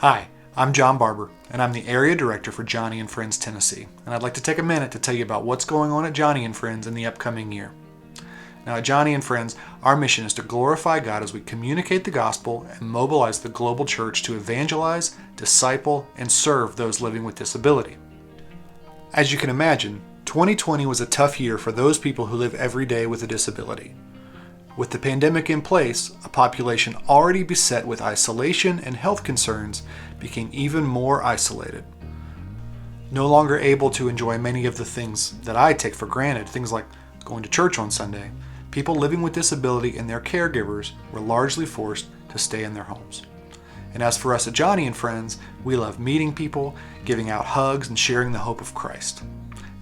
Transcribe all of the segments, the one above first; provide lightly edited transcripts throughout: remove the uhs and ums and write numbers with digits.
Hi, I'm John Barber, and I'm the Area Director for Joni and Friends Tennessee, and I'd like to take a minute to tell you about what's going on at Joni and Friends in the upcoming year. Now at Joni and Friends, our mission is to glorify God as we communicate the gospel and mobilize the global church to evangelize, disciple, and serve those living with disability. As you can imagine, 2020 was a tough year for those people who live every day with a disability. With the pandemic in place, a population already beset with isolation and health concerns became even more isolated. No longer able to enjoy many of the things that I take for granted, things like going to church on Sunday, people living with disability and their caregivers were largely forced to stay in their homes. And as for us at Joni and Friends, we love meeting people, giving out hugs, and sharing the hope of Christ.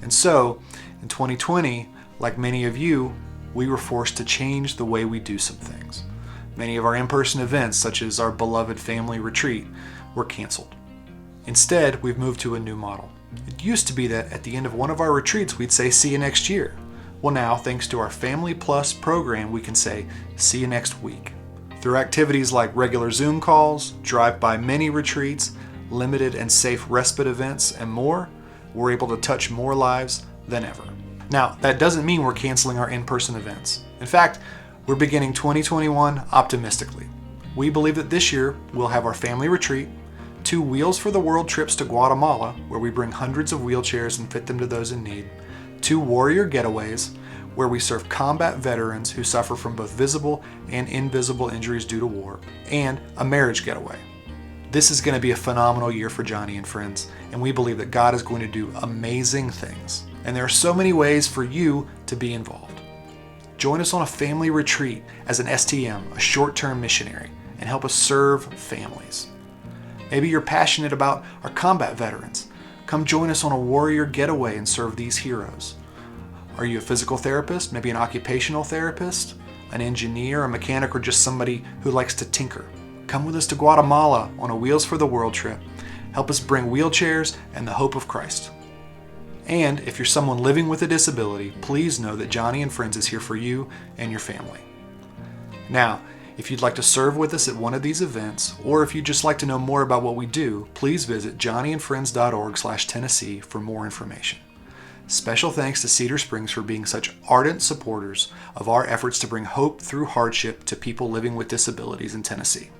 And so, in 2020, like many of you, we were forced to change the way we do some things. Many of our in-person events, such as our beloved family retreat, were canceled. Instead, we've moved to a new model. It used to be that at the end of one of our retreats, we'd say, "See you next year." Well, now, thanks to our Family Plus program, we can say, "See you next week." Through activities like regular Zoom calls, drive-by mini retreats, limited and safe respite events, and more, we're able to touch more lives than ever. Now, that doesn't mean we're canceling our in-person events. In fact, we're beginning 2021 optimistically. We believe that this year we'll have our family retreat, 2 Wheels for the World trips to Guatemala, where we bring hundreds of wheelchairs and fit them to those in need, 2 warrior getaways, where we serve combat veterans who suffer from both visible and invisible injuries due to war, and a marriage getaway. This is going to be a phenomenal year for Joni and Friends, and we believe that God is going to do amazing things. And there are so many ways for you to be involved. Join us on a family retreat as an STM, a short-term missionary, and help us serve families. Maybe you're passionate about our combat veterans. Come join us on a warrior getaway and serve these heroes. Are you a physical therapist, maybe an occupational therapist, an engineer, a mechanic, or just somebody who likes to tinker? Come with us to Guatemala on a Wheels for the World trip. Help us bring wheelchairs and the hope of Christ. And if you're someone living with a disability, please know that Joni and Friends is here for you and your family. Now, if you'd like to serve with us at one of these events, or if you'd just like to know more about what we do, please visit joniandfriends.org/Tennessee for more information. Special thanks to Cedar Springs for being such ardent supporters of our efforts to bring hope through hardship to people living with disabilities in Tennessee.